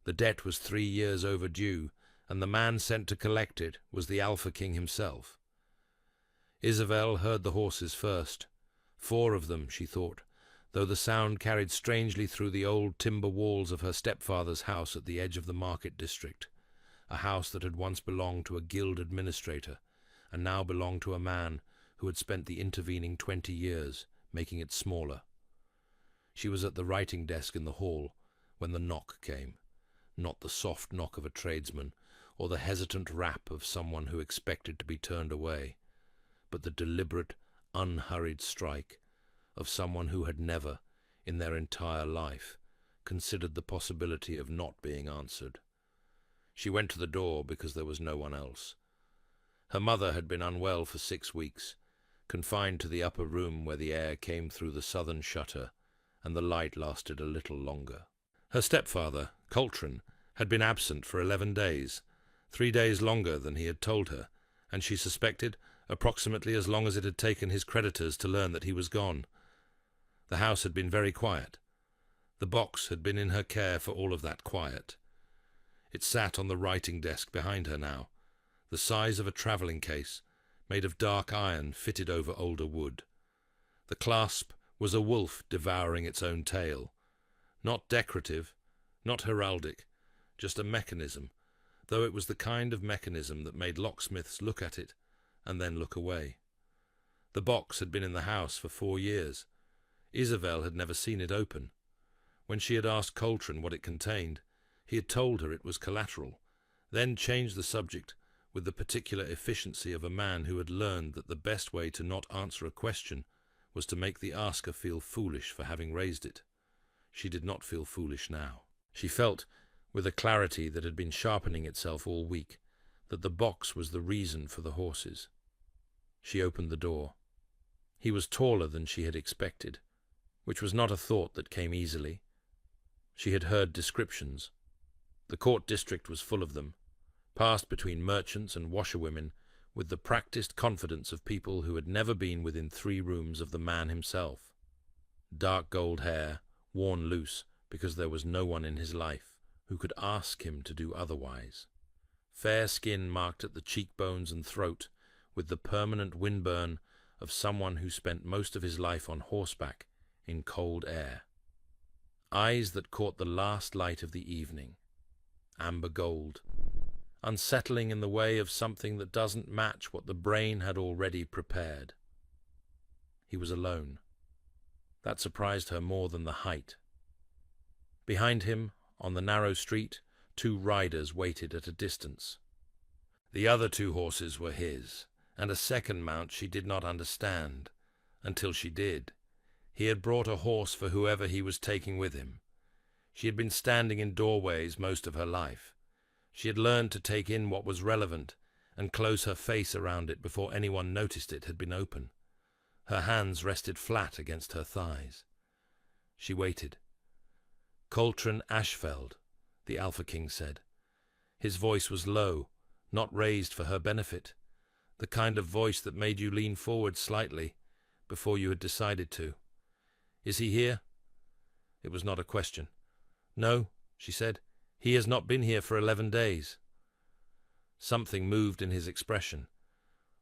The debt was 3 years overdue, and the man sent to collect it was the Alpha King himself. Isabel heard the horses first. 4 of them, she thought, though the sound carried strangely through the old timber walls of her stepfather's house at the edge of the market district, a house that had once belonged to a guild administrator, and now belonged to a man who had spent the intervening 20 years making it smaller. She was at the writing desk in the hall when the knock came, not the soft knock of a tradesman or the hesitant rap of someone who expected to be turned away, but the deliberate, unhurried strike of someone who had never, in their entire life, considered the possibility of not being answered. She went to the door because there was no one else. Her mother had been unwell for 6 weeks, confined to the upper room where the air came through the southern shutter and the light lasted a little longer. Her stepfather, Coltrane, had been absent for 11 days, 3 days longer than he had told her, and she suspected approximately as long as it had taken his creditors to learn that he was gone. The house had been very quiet. The box had been in her care for all of that quiet. It sat on the writing desk behind her now, the size of a travelling case, made of dark iron fitted over older wood. The clasp was a wolf devouring its own tail. Not decorative, not heraldic, just a mechanism, though it was the kind of mechanism that made locksmiths look at it and then look away. The box had been in the house for 4 years. Isabel had never seen it open. When she had asked Coltrane what it contained, he had told her it was collateral, then changed the subject with the particular efficiency of a man who had learned that the best way to not answer a question was to make the asker feel foolish for having raised it. She did not feel foolish now. She felt, with a clarity that had been sharpening itself all week, that the box was the reason for the horses. She opened the door. He was taller than she had expected, which was not a thought that came easily. She had heard descriptions. The court district was full of them, passed between merchants and washerwomen with the practiced confidence of people who had never been within 3 rooms of the man himself. Dark gold hair, worn loose because there was no one in his life who could ask him to do otherwise. Fair skin marked at the cheekbones and throat with the permanent windburn of someone who spent most of his life on horseback in cold air. Eyes that caught the last light of the evening. Amber gold. Unsettling in the way of something that doesn't match what the brain had already prepared. He was alone. That surprised her more than the height. Behind him, on the narrow street, 2 riders waited at a distance. The other 2 horses were his, and a second mount she did not understand, until she did. He had brought a horse for whoever he was taking with him. She had been standing in doorways most of her life. She had learned to take in what was relevant and close her face around it before anyone noticed it had been open. Her hands rested flat against her thighs. She waited. Coltrane Ashfeld, the Alpha King said. His voice was low, not raised for her benefit, the kind of voice that made you lean forward slightly before you had decided to. Is he here? It was not a question. No, she said. He has not been here for 11 days. Something moved in his expression.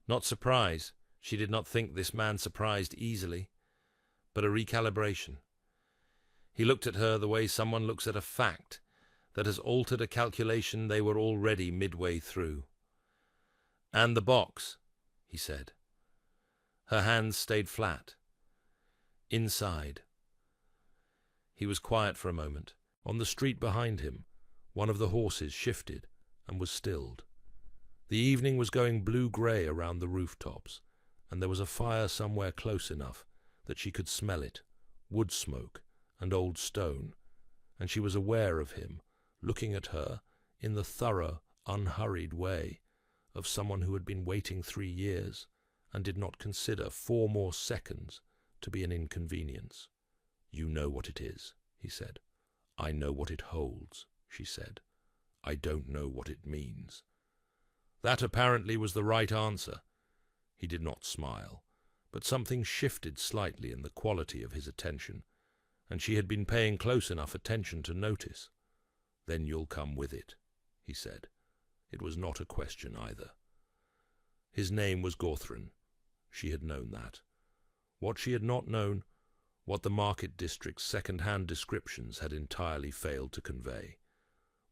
Not surprise. She did not think this man surprised easily, but a recalibration. He looked at her the way someone looks at a fact that has altered a calculation they were already midway through. And the box, he said. Her hands stayed flat. Inside. He was quiet for a moment. On the street behind him, one of the horses shifted and was stilled. The evening was going blue-grey around the rooftops, and there was a fire somewhere close enough that she could smell it, wood smoke and old stone, and she was aware of him, looking at her in the thorough, unhurried way of someone who had been waiting 3 years and did not consider 4 more seconds to be an inconvenience. You know what it is, he said. I know what it holds, she said. I don't know what it means. That apparently was the right answer. He did not smile, but something shifted slightly in the quality of his attention, and she had been paying close enough attention to notice. "Then you'll come with it," he said. It was not a question either. His name was Gawthron. She had known that. What she had not known, what the market district's second-hand descriptions had entirely failed to convey,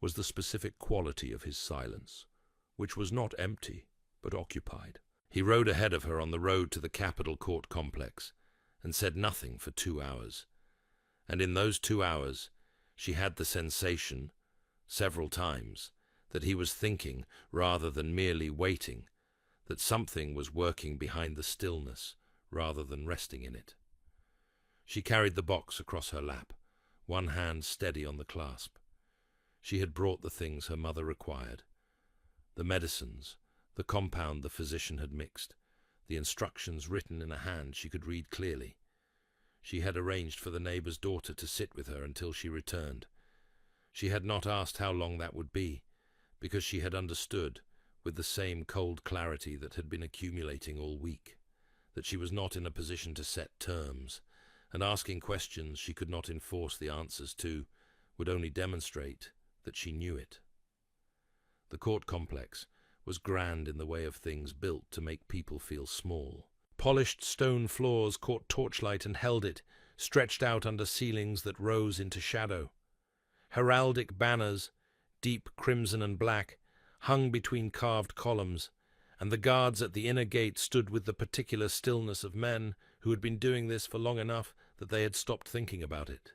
was the specific quality of his silence, which was not empty, but occupied. He rode ahead of her on the road to the Capitol Court complex, and said nothing for 2 hours. And in those 2 hours, she had the sensation, several times, that he was thinking rather than merely waiting, that something was working behind the stillness rather than resting in it. She carried the box across her lap, one hand steady on the clasp. She had brought the things her mother required. The medicines, the compound the physician had mixed, the instructions written in a hand she could read clearly. She had arranged for the neighbor's daughter to sit with her until she returned. She had not asked how long that would be, because she had understood, with the same cold clarity that had been accumulating all week, that she was not in a position to set terms, and asking questions she could not enforce the answers to would only demonstrate that she knew it. The court complex was grand in the way of things built to make people feel small. Polished stone floors caught torchlight and held it, stretched out under ceilings that rose into shadow. Heraldic banners, deep crimson and black, hung between carved columns, and the guards at the inner gate stood with the particular stillness of men who had been doing this for long enough that they had stopped thinking about it.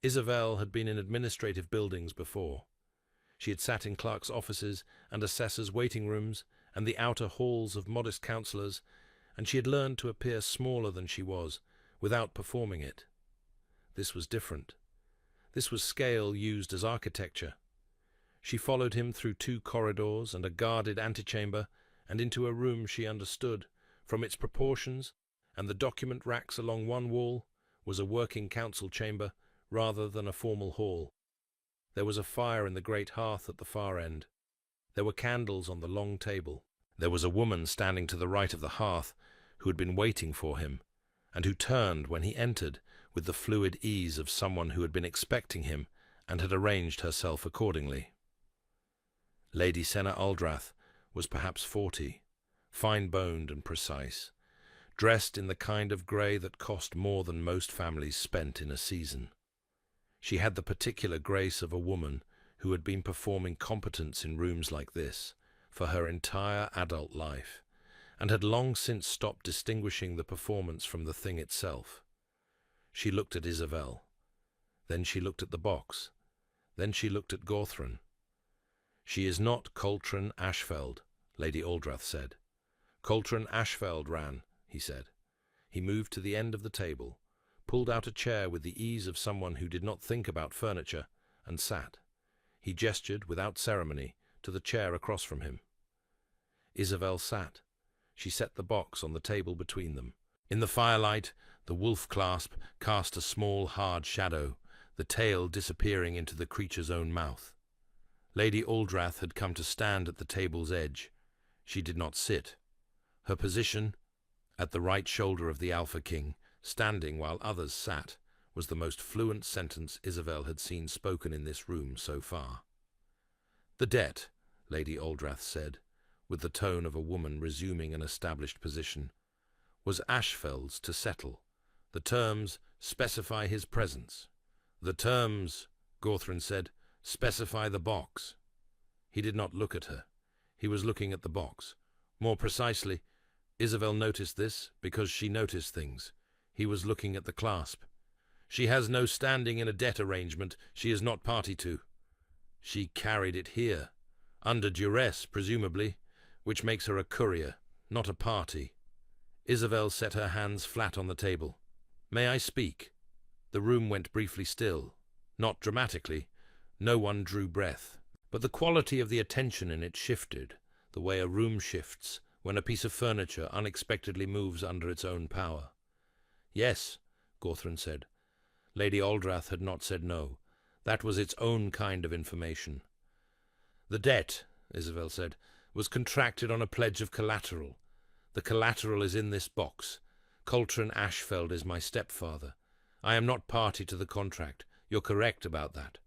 Isabel had been in administrative buildings before. She had sat in clerks' offices and assessors' waiting rooms and the outer halls of modest councillors, and she had learned to appear smaller than she was, without performing it. This was different. This was scale used as architecture. She followed him through 2 corridors and a guarded antechamber, and into a room she understood, from its proportions and the document racks along one wall, was a working council chamber rather than a formal hall. There was a fire in the great hearth at the far end. There were candles on the long table. There was a woman standing to the right of the hearth who had been waiting for him, and who turned when he entered with the fluid ease of someone who had been expecting him and had arranged herself accordingly. Lady Senna Aldrath was perhaps 40, fine-boned and precise, dressed in the kind of grey that cost more than most families spent in a season. She had the particular grace of a woman who had been performing competence in rooms like this for her entire adult life, and had long since stopped distinguishing the performance from the thing itself. She looked at Isabel. Then she looked at the box. Then she looked at Gawthron. "She is not Coltrane Ashfeld," Lady Aldrath said. "Coltrane Ashfeld ran," he said. He moved to the end of the table, pulled out a chair with the ease of someone who did not think about furniture, and sat. He gestured, without ceremony, to the chair across from him. Isabel sat. She set the box on the table between them. In the firelight, the wolf clasp cast a small, hard shadow, the tail disappearing into the creature's own mouth. Lady Aldrath had come to stand at the table's edge. She did not sit. Her position, at the right shoulder of the Alpha King, standing while others sat, was the most fluent sentence Isabel had seen spoken in this room so far. "The debt," Lady Aldrath said, with the tone of a woman resuming an established position, "was Ashfeld's to settle. The terms specify his presence." "The terms," Gawthron said, "specify the box." He did not look at her. He was looking at the box. More precisely, Isabel noticed this because she noticed things. He was looking at the clasp. "She has no standing in a debt arrangement she is not party to." "She carried it here, under duress, presumably, which makes her a courier, not a party." Isabel set her hands flat on the table. "May I speak?" The room went briefly still. Not dramatically. No one drew breath. But the quality of the attention in it shifted, the way a room shifts when a piece of furniture unexpectedly moves under its own power. "Yes," Gawthron said. Lady Aldrath had not said no. That was its own kind of information. "The debt," Isabel said, "was contracted on a pledge of collateral. The collateral is in this box. Coltrane Ashfeld is my stepfather. I am not party to the contract. You're correct about that.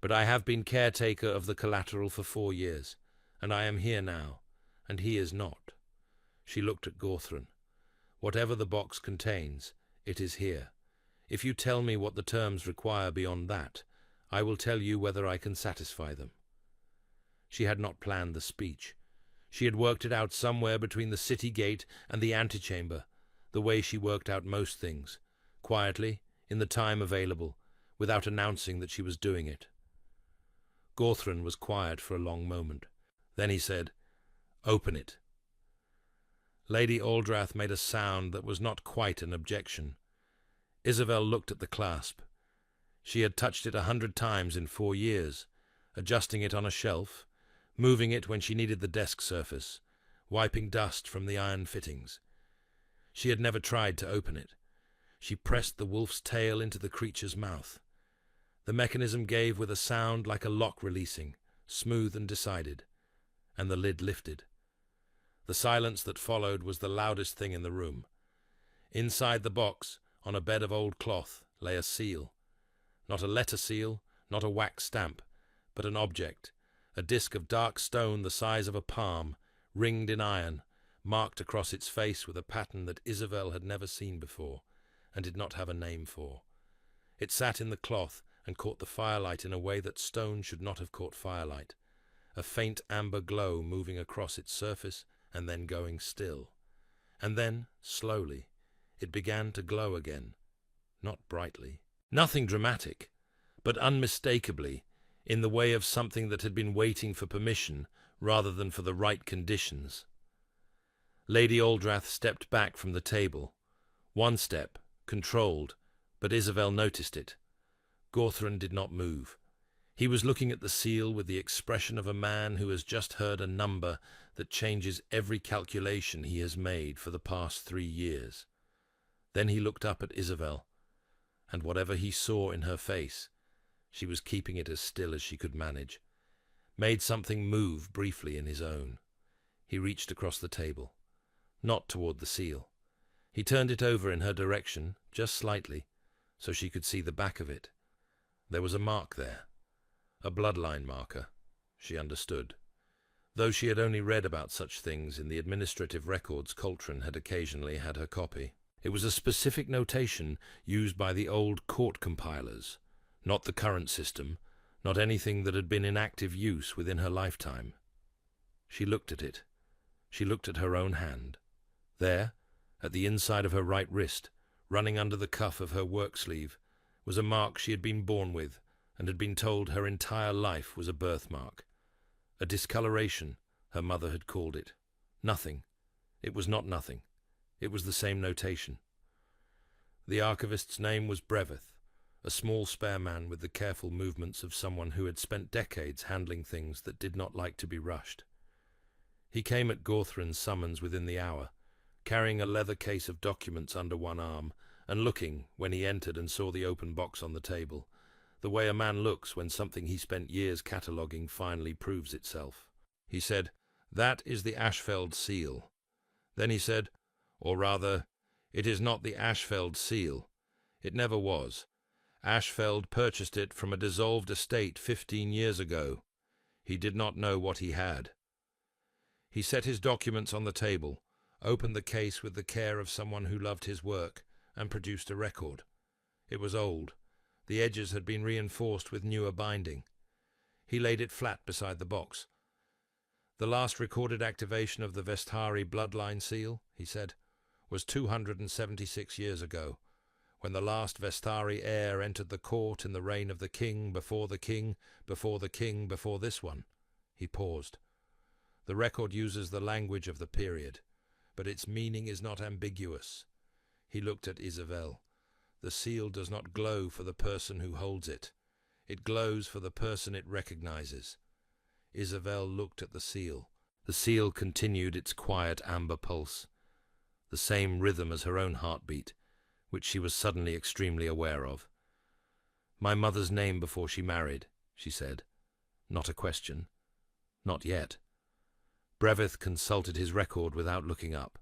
But I have been caretaker of the collateral for 4 years, and I am here now, and he is not." She looked at Gawthron. "Whatever the box contains, it is here. If you tell me what the terms require beyond that, I will tell you whether I can satisfy them." She had not planned the speech. She had worked it out somewhere between the city gate and the antechamber, the way she worked out most things, quietly, in the time available, without announcing that she was doing it. Gawthron was quiet for a long moment. Then he said, "Open it." Lady Aldrath made a sound that was not quite an objection. Isabel looked at the clasp. She had touched it 100 times in 4 years, adjusting it on a shelf, moving it when she needed the desk surface, wiping dust from the iron fittings. She had never tried to open it. She pressed the wolf's tail into the creature's mouth. The mechanism gave with a sound like a lock releasing, smooth and decided, and the lid lifted. The silence that followed was the loudest thing in the room. Inside the box, on a bed of old cloth, lay a seal. Not a letter seal, not a wax stamp, but an object, a disc of dark stone the size of a palm, ringed in iron, marked across its face with a pattern that Isabel had never seen before, and did not have a name for. It sat in the cloth and caught the firelight in a way that stone should not have caught firelight, a faint amber glow moving across its surface and then going still. And then, slowly, it began to glow again, not brightly. Nothing dramatic, but unmistakably, in the way of something that had been waiting for permission rather than for the right conditions. Lady Aldrath stepped back from the table. One step, controlled, but Isabel noticed it. Gawthron did not move. He was looking at the seal with the expression of a man who has just heard a number that changes every calculation he has made for the past 3 years. Then he looked up at Isabel, and whatever he saw in her face, she was keeping it as still as she could manage, made something move briefly in his own. He reached across the table, not toward the seal. He turned it over in her direction, just slightly, so she could see the back of it. There was a mark there, a bloodline marker, she understood, though she had only read about such things in the administrative records Coltrane had occasionally had her copy. It was a specific notation used by the old court compilers, not the current system, not anything that had been in active use within her lifetime. She looked at it. She looked at her own hand. There, at the inside of her right wrist, running under the cuff of her work sleeve, was a mark she had been born with and had been told her entire life was a birthmark. A discoloration, her mother had called it. Nothing. It was not nothing. It was the same notation. The archivist's name was Breveth, a small spare man with the careful movements of someone who had spent decades handling things that did not like to be rushed. He came at Gawthron's summons within the hour, carrying a leather case of documents under one arm, and looking, when he entered and saw the open box on the table, the way a man looks when something he spent years cataloguing finally proves itself. He said, "That is the Ashfeld seal." Then he said, "Or rather, it is not the Ashfeld seal. It never was. Ashfeld purchased it from a dissolved estate 15 years ago. He did not know what he had." He set his documents on the table, opened the case with the care of someone who loved his work, and produced a record. It was old. The edges had been reinforced with newer binding. He laid it flat beside the box. "The last recorded activation of the Vestari bloodline seal," he said, "was 276 years ago, when the last Vestari heir entered the court in the reign of the king, before the king, before the king, before this one." He paused. "The record uses the language of the period, but its meaning is not ambiguous." He looked at Isabel. "The seal does not glow for the person who holds it. It glows for the person it recognizes." Isabel looked at the seal. The seal continued its quiet amber pulse, the same rhythm as her own heartbeat, which she was suddenly extremely aware of. "My mother's name before she married," she said. Not a question. Not yet. Breveth consulted his record without looking up.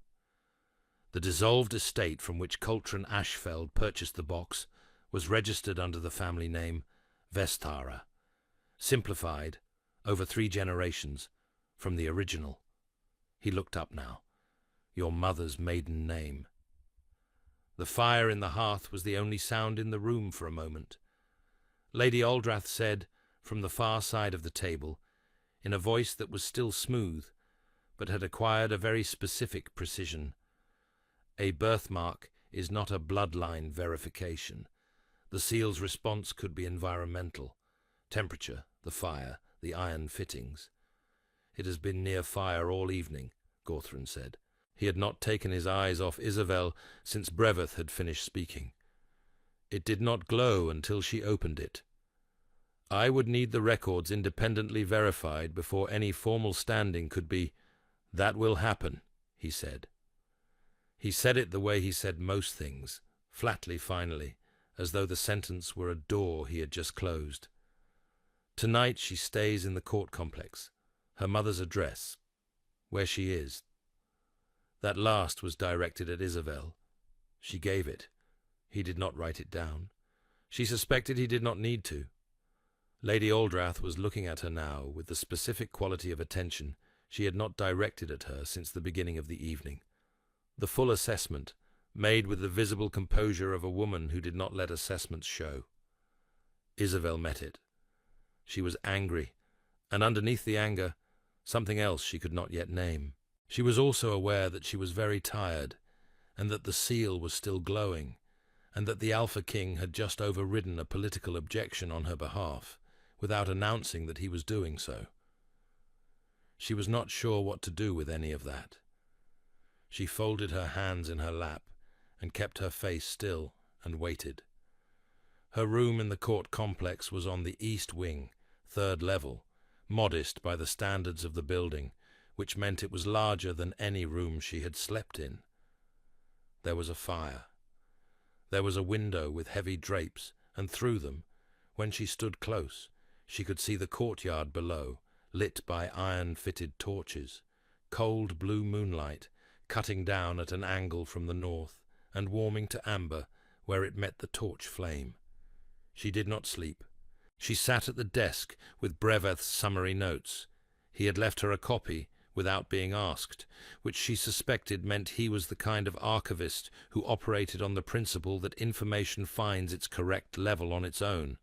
The dissolved estate from which Coltrane Ashfeld purchased the box was registered under the family name Vestara. simplified, over 3 generations, from the original. He looked up now. Your mother's maiden name. The fire in the hearth was the only sound in the room for a moment. Lady Aldrath said, from the far side of the table, in a voice that was still smooth, but had acquired a very specific precision, "A birthmark is not a bloodline verification. The seal's response could be environmental. Temperature, the fire, the iron fittings." "It has been near fire all evening," Gawthron said. He had not taken his eyes off Isabel since Breveth had finished speaking. "It did not glow until she opened it. I would need the records independently verified before any formal standing could be—" "That will happen," he said. He said it the way he said most things, flatly finally, as though the sentence were a door he had just closed. "Tonight she stays in the court complex, her mother's address, where she is." That last was directed at Isabel. She gave it. He did not write it down. She suspected he did not need to. Lady Aldrath was looking at her now with the specific quality of attention she had not directed at her since the beginning of the evening. The full assessment, made with the visible composure of a woman who did not let assessments show. Isabel met it. She was angry, and underneath the anger, something else she could not yet name. She was also aware that she was very tired, and that the seal was still glowing, and that the Alpha King had just overridden a political objection on her behalf, without announcing that he was doing so. She was not sure what to do with any of that. She folded her hands in her lap, and kept her face still, and waited. Her room in the court complex was on the east wing, 3rd level, modest by the standards of the building, which meant it was larger than any room she had slept in. There was a fire. There was a window with heavy drapes, and through them, when she stood close, she could see the courtyard below, lit by iron-fitted torches, cold blue moonlight, cutting down at an angle from the north, and warming to amber where it met the torch flame. She did not sleep. She sat at the desk with Breveth's summary notes. He had left her a copy, without being asked, which she suspected meant he was the kind of archivist who operated on the principle that information finds its correct level on its own,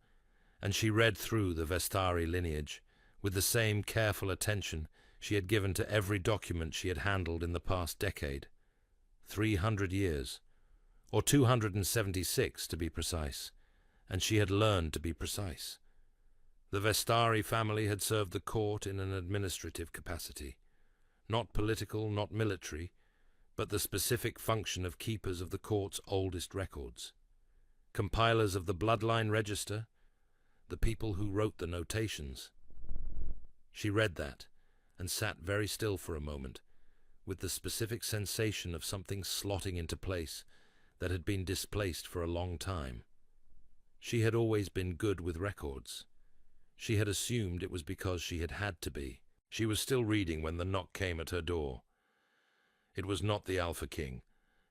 and she read through the Vestari lineage, with the same careful attention she had given to every document she had handled in the past decade. 300 years, or 276 to be precise, and she had learned to be precise. The Vestari family had served the court in an administrative capacity, not political, not military, but the specific function of keepers of the court's oldest records, compilers of the bloodline register, the people who wrote the notations. She read that, and sat very still for a moment, with the specific sensation of something slotting into place that had been displaced for a long time. She had always been good with records. She had assumed it was because she had had to be. She was still reading when the knock came at her door. It was not the Alpha King.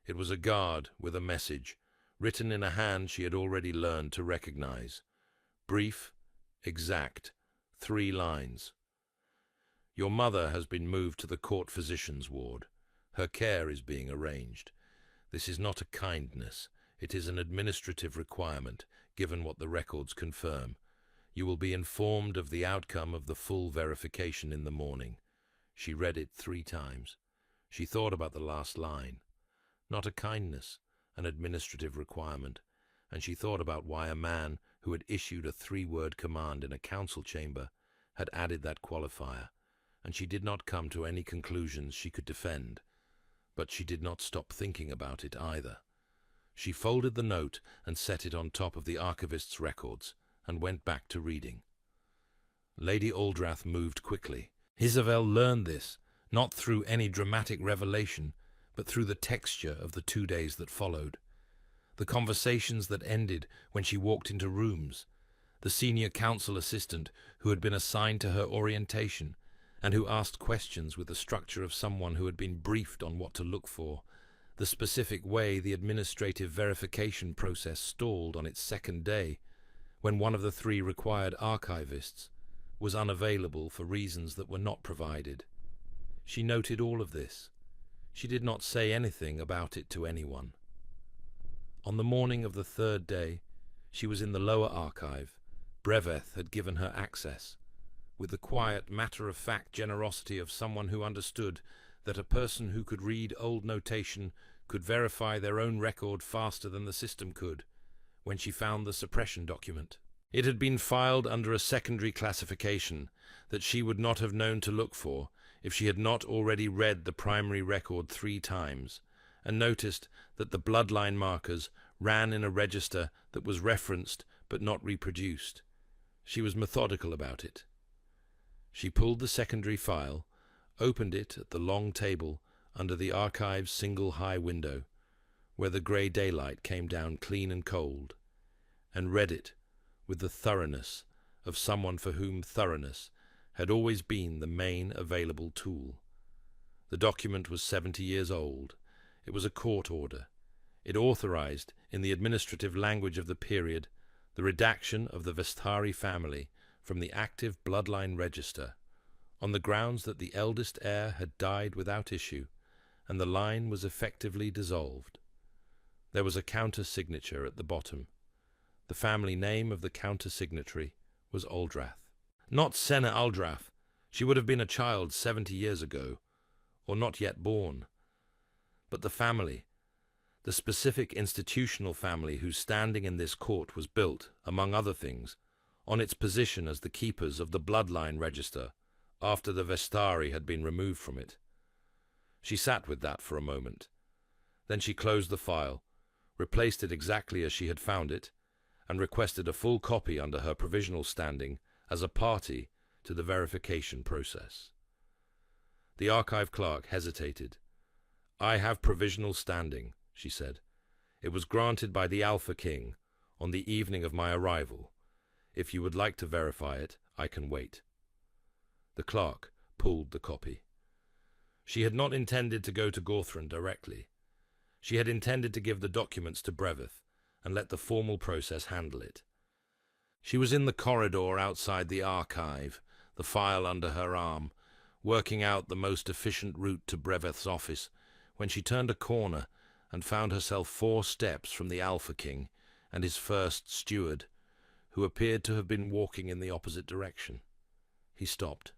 It was a guard with a message, written in a hand she had already learned to recognize. Brief, exact, 3 lines. "Your mother has been moved to the court physician's ward. Her care is being arranged. This is not a kindness. It is an administrative requirement, given what the records confirm. You will be informed of the outcome of the full verification in the morning." She read it 3 times. She thought about the last line. Not a kindness, an administrative requirement. And she thought about why a man who had issued a 3-word command in a council chamber had added that qualifier, and she did not come to any conclusions she could defend. But she did not stop thinking about it either. She folded the note and set it on top of the archivist's records, and went back to reading. Lady Aldrath moved quickly. Isabel learned this, not through any dramatic revelation, but through the texture of the 2 days that followed. The conversations that ended when she walked into rooms, the senior council assistant who had been assigned to her orientation, and who asked questions with the structure of someone who had been briefed on what to look for, the specific way the administrative verification process stalled on its 2nd day, when one of the 3 required archivists, was unavailable for reasons that were not provided. She noted all of this. She did not say anything about it to anyone. On the morning of the third day, she was in the lower archive. Breveth had given her access, with the quiet, matter-of-fact generosity of someone who understood that a person who could read old notation could verify their own record faster than the system could, when she found the suppression document. It had been filed under a secondary classification that she would not have known to look for if she had not already read the primary record 3 times, and noticed that the bloodline markers ran in a register that was referenced but not reproduced. She was methodical about it. She pulled the secondary file, opened it at the long table under the archive's single high window, where the grey daylight came down clean and cold, and read it with the thoroughness of someone for whom thoroughness had always been the main available tool. The document was 70 years old. It was a court order. It authorized, in the administrative language of the period, the redaction of the Vestari family from the active bloodline register, on the grounds that the eldest heir had died without issue, and the line was effectively dissolved. There was a counter-signature at the bottom. The family name of the counter-signatory was Aldrath. Not Senna Aldrath. She would have been a child 70 years ago, or not yet born. But the family, the specific institutional family whose standing in this court was built, among other things, on its position as the keepers of the bloodline register after the Vestari had been removed from it. She sat with that for a moment. Then she closed the file, replaced it exactly as she had found it, and requested a full copy under her provisional standing as a party to the verification process. The archive clerk hesitated. "I have provisional standing," she said. "It was granted by the Alpha King on the evening of my arrival. If you would like to verify it, I can wait." The clerk pulled the copy. She had not intended to go to Gawthron directly. She had intended to give the documents to Breveth and let the formal process handle it. She was in the corridor outside the archive, the file under her arm, working out the most efficient route to Breveth's office, when she turned a corner and found herself 4 steps from the Alpha King and his first steward, who appeared to have been walking in the opposite direction. He stopped.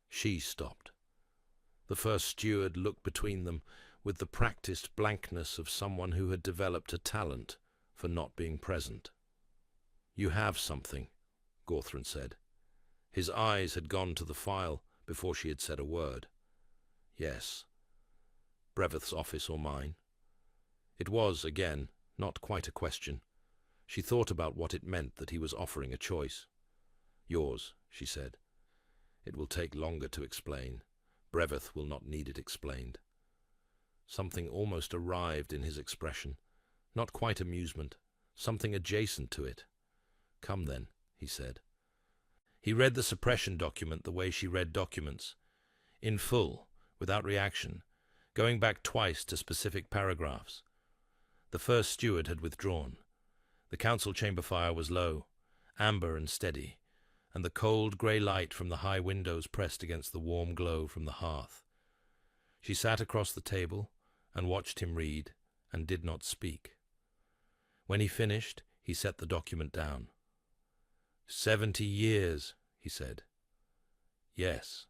She stopped. The first steward looked between them with the practiced blankness of someone who had developed a talent for not being present. "You have something," Gawthron said. His eyes had gone to the file before she had said a word. "Yes. Breveth's office or mine?" It was, again, not quite a question. She thought about what it meant that he was offering a choice. "Yours," she said. "It will take longer to explain. Breveth will not need it explained." Something almost arrived in his expression. Not quite amusement, something adjacent to it. "Come then," he said. He read the suppression document the way she read documents, in full, without reaction, going back twice to specific paragraphs. The first steward had withdrawn. The council chamber fire was low, amber and steady, and the cold grey light from the high windows pressed against the warm glow from the hearth. She sat across the table and watched him read, and did not speak. When he finished, he set the document down. 70 years, he said. "Yes."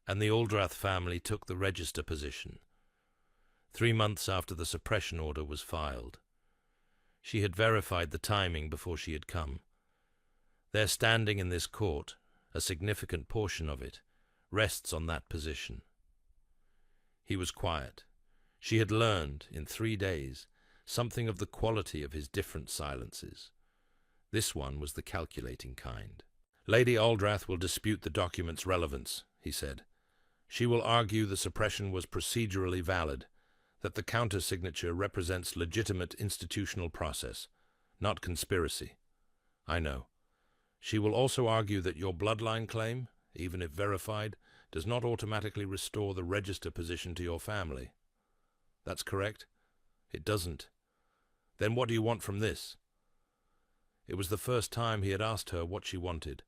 And the Aldrath family took the register position. 3 months after the suppression order was filed. She had verified the timing before she had come. Their standing in this court, a significant portion of it, rests on that position. He was quiet. She had learned, in 3 days, something of the quality of his different silences. This one was the calculating kind. "Lady Aldrath will dispute the document's relevance," he said. "She will argue the suppression was procedurally valid, that the counter-signature represents legitimate institutional process, not conspiracy. I know. She will also argue that your bloodline claim, even if verified, does not automatically restore the register position to your family. That's correct? It doesn't. Then what do you want from this?" It was the first time he had asked her what she wanted,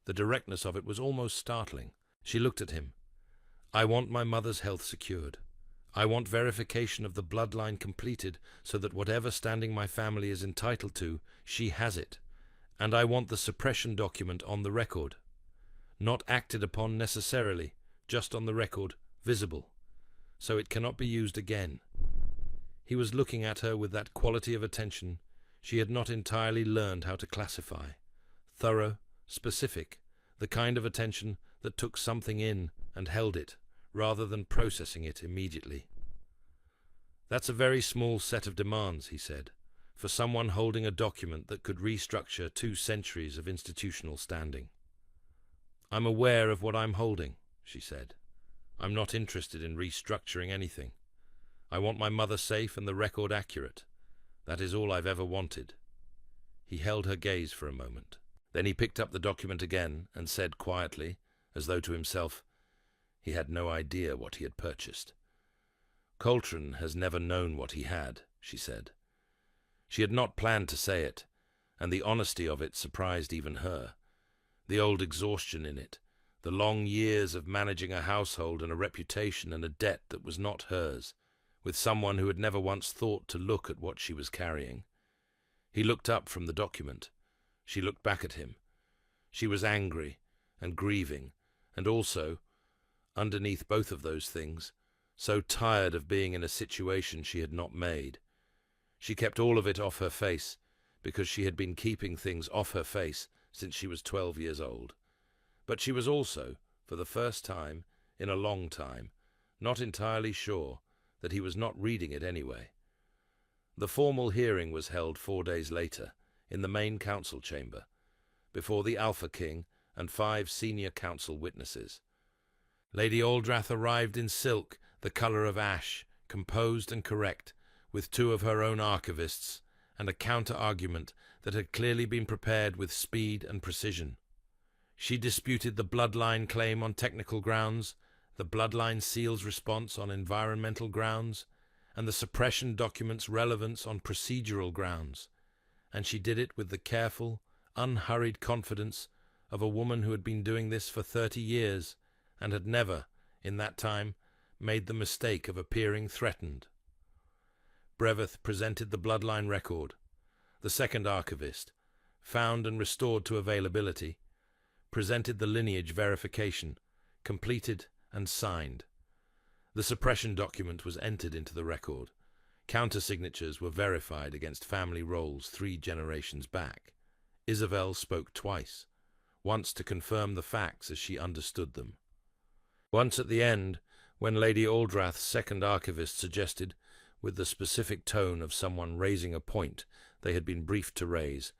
The directness of it was almost startling. She looked at him. "I want my mother's health secured. I want verification of the bloodline completed so that whatever standing my family is entitled to, she has it. And I want the suppression document on the record. Not acted upon necessarily, just on the record, visible, so it cannot be used again." He was looking at her with that quality of attention she had not entirely learned how to classify. Thorough, specific, the kind of attention that took something in and held it, rather than processing it immediately. "That's a very small set of demands," he said, "for someone holding a document that could restructure 2 centuries of institutional standing." "I'm aware of what I'm holding," she said. "I'm not interested in restructuring anything. I want my mother safe and the record accurate. That is all I've ever wanted." He held her gaze for a moment. Then he picked up the document again and said quietly, as though to himself, he had no idea what he had purchased. "Coltrane has never known what he had," she said. She had not planned to say it, and the honesty of it surprised even her. The old exhaustion in it, the long years of managing a household and a reputation and a debt that was not hers, with someone who had never once thought to look at what she was carrying. He looked up from the document. She looked back at him. She was angry and grieving, and also, underneath both of those things, so tired of being in a situation she had not made. She kept all of it off her face, because she had been keeping things off her face since she was 12 years old. But she was also, for the first time in a long time, not entirely sure that he was not reading it anyway. The formal hearing was held 4 days later, in the main council chamber, before the Alpha King and 5 senior council witnesses. Lady Aldrath arrived in silk, the colour of ash, composed and correct, with 2 of her own archivists, and a counter-argument that had clearly been prepared with speed and precision. She disputed the bloodline claim on technical grounds, the bloodline seal's response on environmental grounds, and the suppression document's relevance on procedural grounds, and she did it with the careful, unhurried confidence of a woman who had been doing this for 30 years and had never, in that time, made the mistake of appearing threatened. Breveth presented the bloodline record. The second archivist, found and restored to availability, presented the lineage verification, completed and signed. The suppression document was entered into the record. Countersignatures were verified against family rolls 3 generations back. Isabel spoke twice, once to confirm the facts as she understood them. Once at the end, when Lady Aldrath's second archivist suggested, with the specific tone of someone raising a point they had been briefed to raise,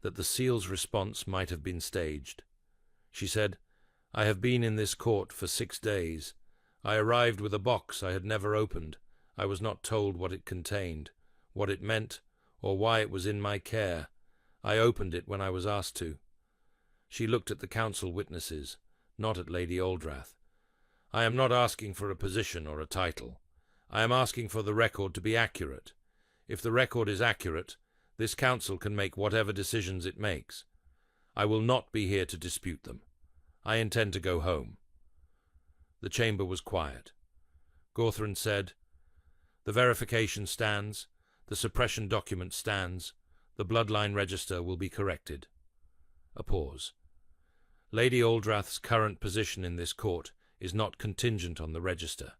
that the seal's response might have been staged. She said, "I have been in this court for 6 days. I arrived with a box I had never opened. I was not told what it contained, what it meant, or why it was in my care. I opened it when I was asked to." She looked at the council witnesses, not at Lady Aldrath. "I am not asking for a position or a title. I am asking for the record to be accurate. If the record is accurate, this council can make whatever decisions it makes. I will not be here to dispute them. I intend to go home." The chamber was quiet. Gawthron said, "The verification stands, the suppression document stands, the bloodline register will be corrected." A pause. "Lady Aldrath's current position in this court is not contingent on the register.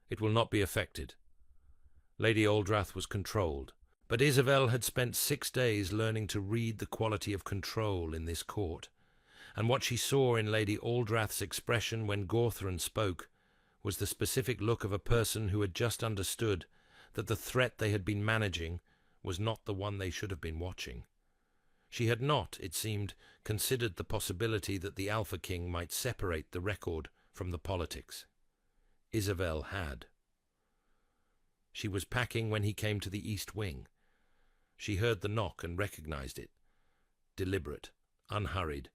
It will not be affected." Lady Aldrath was controlled, but Isabel had spent 6 days learning to read the quality of control in this court, and what she saw in Lady Aldrath's expression when Gawthron spoke was the specific look of a person who had just understood that the threat they had been managing was not the one they should have been watching. She had not, it seemed, considered the possibility that the Alpha King might separate the record from the politics. Isabel had. She was packing when he came to the East Wing. She heard the knock and recognized it. Deliberate, unhurried,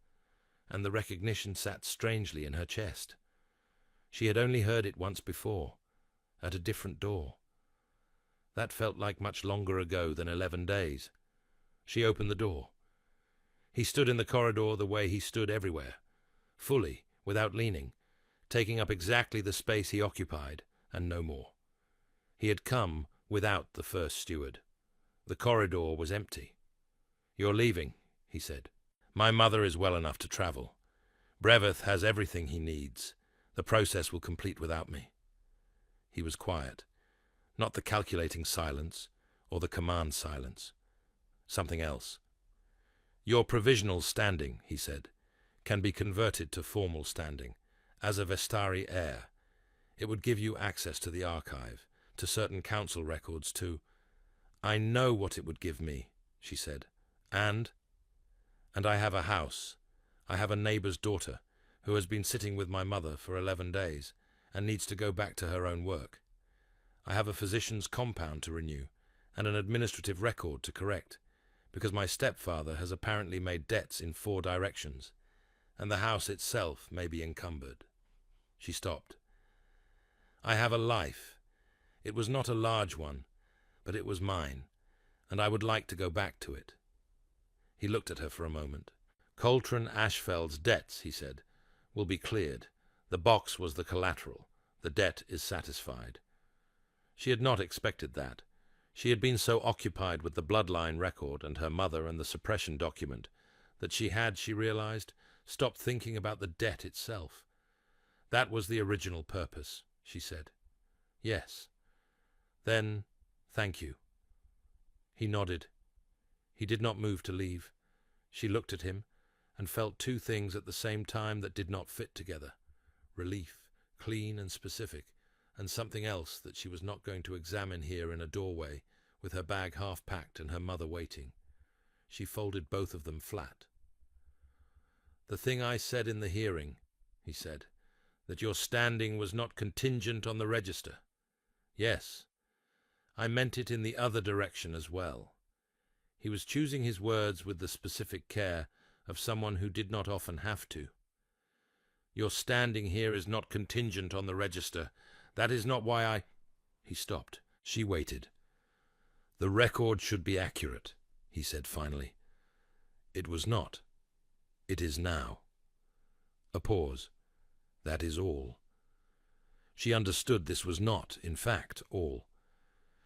and the recognition sat strangely in her chest. She had only heard it once before, at a different door. That felt like much longer ago than 11 days. She opened the door. He stood in the corridor the way he stood everywhere, fully, without leaning, taking up exactly the space he occupied, and no more. He had come without the first steward. The corridor was empty. "You're leaving," he said. "My mother is well enough to travel. Breveth has everything he needs. The process will complete without me." He was quiet. Not the calculating silence, or the command silence. Something else. "Your provisional standing," he said, "can be converted to formal standing, as a Vestari heir. It would give you access to the archive, to certain council records, to—" "I know what it would give me," she said. And I have a house. I have a neighbour's daughter, who has been sitting with my mother for 11 days, and needs to go back to her own work. I have a physician's compound to renew, and an administrative record to correct, because my stepfather has apparently made debts in 4 directions, and the house itself may be encumbered." She stopped. "I have a life. It was not a large one, but it was mine, and I would like to go back to it." He looked at her for a moment. "Coltrane Ashfeld's debts," he said, "will be cleared. The box was the collateral. The debt is satisfied." She had not expected that. She had been so occupied with the bloodline record and her mother and the suppression document that she realized, stopped thinking about the debt itself. "That was the original purpose," she said. "Yes." "Then, thank you." He nodded. He did not move to leave. She looked at him, and felt 2 things at the same time that did not fit together. Relief, clean and specific, and something else that she was not going to examine here in a doorway, with her bag half packed and her mother waiting. She folded both of them flat. "The thing I said in the hearing," he said, "that your standing was not contingent on the register. Yes, I meant it in the other direction as well." He was choosing his words with the specific care of someone who did not often have to. "Your standing here is not contingent on the register. That is not why I—" He stopped. She waited. "The record should be accurate," he said finally. "It was not. It is now." A pause. "That is all." She understood this was not, in fact, all.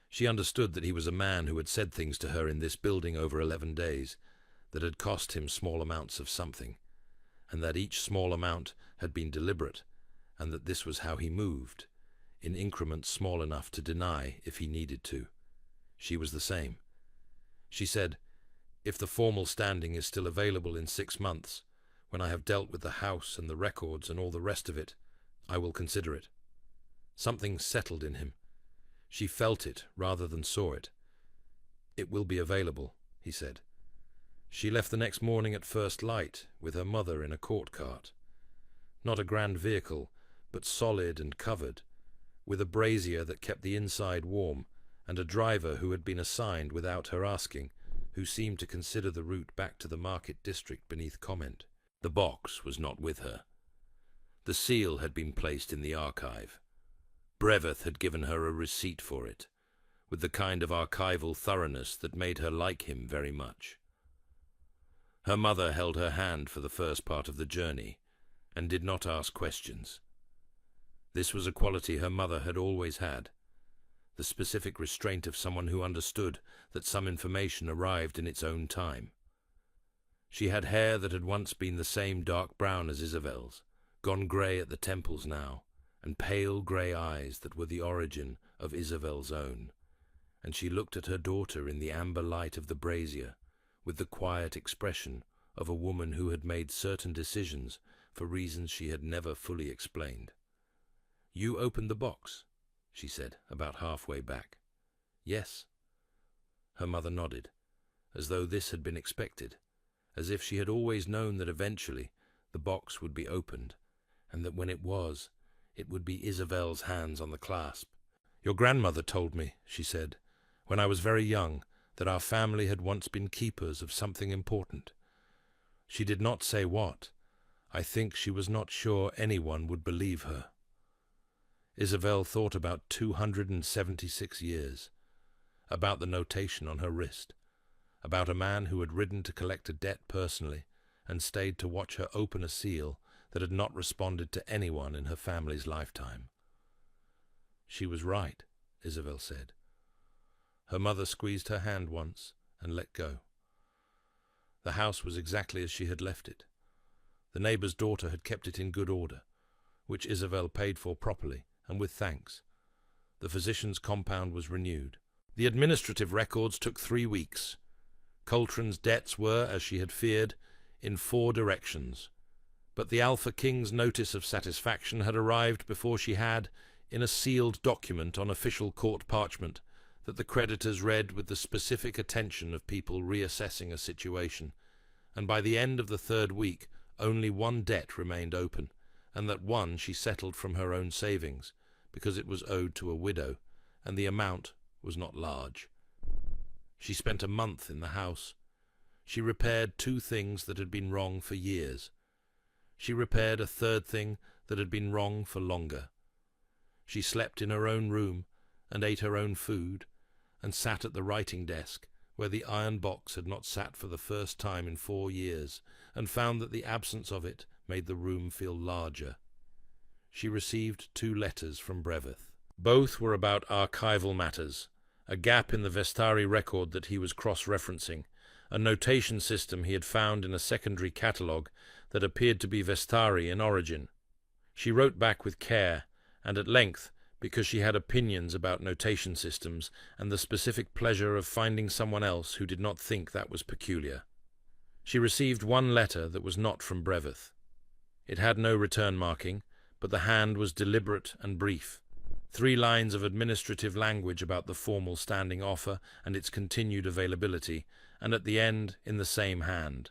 She understood that he was a man who had said things to her in this building over 11 days that had cost him small amounts of something, and that each small amount had been deliberate, and that this was how he moved, in increments small enough to deny if he needed to. She was the same. She said, "If the formal standing is still available in 6 months, when I have dealt with the house and the records and all the rest of it, I will consider it." Something settled in him. She felt it rather than saw it. "It will be available," he said. She left the next morning at first light with her mother in a court cart. Not a grand vehicle, but solid and covered, with a brazier that kept the inside warm, and a driver who had been assigned without her asking, who seemed to consider the route back to the market district beneath comment. The box was not with her. The seal had been placed in the archive. Breveth had given her a receipt for it, with the kind of archival thoroughness that made her like him very much. Her mother held her hand for the first part of the journey, and did not ask questions. This was a quality her mother had always had, the specific restraint of someone who understood that some information arrived in its own time. She had hair that had once been the same dark brown as Isabel's, gone grey at the temples now, and pale grey eyes that were the origin of Isabel's own, and she looked at her daughter in the amber light of the brazier, with the quiet expression of a woman who had made certain decisions for reasons she had never fully explained. "You opened the box," she said, about halfway back. "Yes." Her mother nodded, as though this had been expected, as if she had always known that eventually the box would be opened, and that when it was, it would be Isabel's hands on the clasp. "Your grandmother told me," she said, "when I was very young, that our family had once been keepers of something important. She did not say what. I think she was not sure anyone would believe her." Isabel thought about 276 years, about the notation on her wrist, about a man who had ridden to collect a debt personally and stayed to watch her open a seal that had not responded to anyone in her family's lifetime. She was right, Isabel said. Her mother squeezed her hand once and let go. The house was exactly as she had left it. The neighbour's daughter had kept it in good order, which Isabel paid for properly and with thanks. The physician's compound was renewed. The administrative records took 3 weeks. Coltrane's debts were, as she had feared, in 4 directions. But the Alpha King's notice of satisfaction had arrived before she had, in a sealed document on official court parchment, that the creditors read with the specific attention of people reassessing a situation, and by the end of the 3rd week only 1 debt remained open, and that one she settled from her own savings, because it was owed to a widow, and the amount was not large. She spent a month in the house. She repaired 2 things that had been wrong for years. She repaired a 3rd thing that had been wrong for longer. She slept in her own room and ate her own food, and sat at the writing desk, where the iron box had not sat for the first time in 4 years, and found that the absence of it made the room feel larger. She received 2 letters from Breveth. Both were about archival matters, a gap in the Vestari record that he was cross-referencing, a notation system he had found in a secondary catalogue that appeared to be Vestari in origin. She wrote back with care, and at length, because she had opinions about notation systems and the specific pleasure of finding someone else who did not think that was peculiar. She received 1 letter that was not from Breveth. It had no return marking, but the hand was deliberate and brief. 3 lines of administrative language about the formal standing offer and its continued availability, and at the end, in the same hand.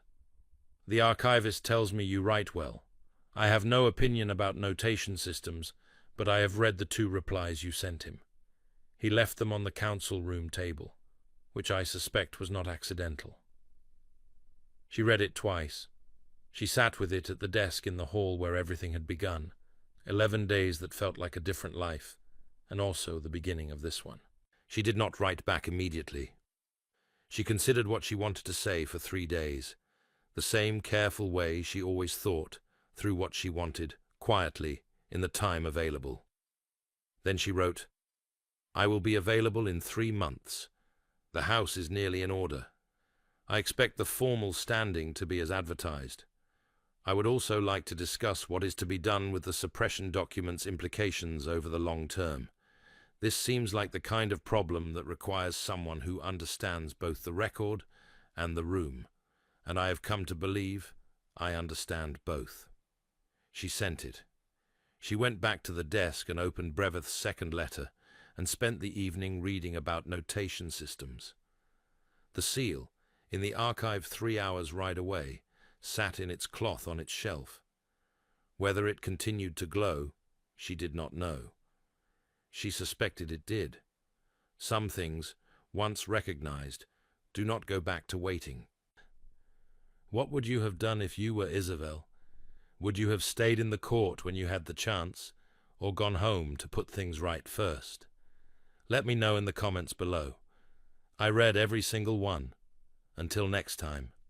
The archivist tells me you write well. I have no opinion about notation systems, but I have read the 2 replies you sent him. He left them on the council room table, which I suspect was not accidental. She read it twice. She sat with it at the desk in the hall where everything had begun. 11 days that felt like a different life, and also the beginning of this one. She did not write back immediately. She considered what she wanted to say for 3 days, the same careful way she always thought through what she wanted, quietly, in the time available. Then she wrote, "I will be available in 3 months. The house is nearly in order. I expect the formal standing to be as advertised. I would also like to discuss what is to be done with the suppression document's implications over the long term. This seems like the kind of problem that requires someone who understands both the record and the room, and I have come to believe I understand both." She sent it. She went back to the desk and opened Breveth's 2nd letter and spent the evening reading about notation systems. The seal, in the archive 3 hours ride away, sat in its cloth on its shelf. Whether it continued to glow, she did not know. She suspected it did. Some things, once recognized, do not go back to waiting. What would you have done if you were Isabel? Would you have stayed in the court when you had the chance, or gone home to put things right first? Let me know in the comments below. I read every single one. Until next time.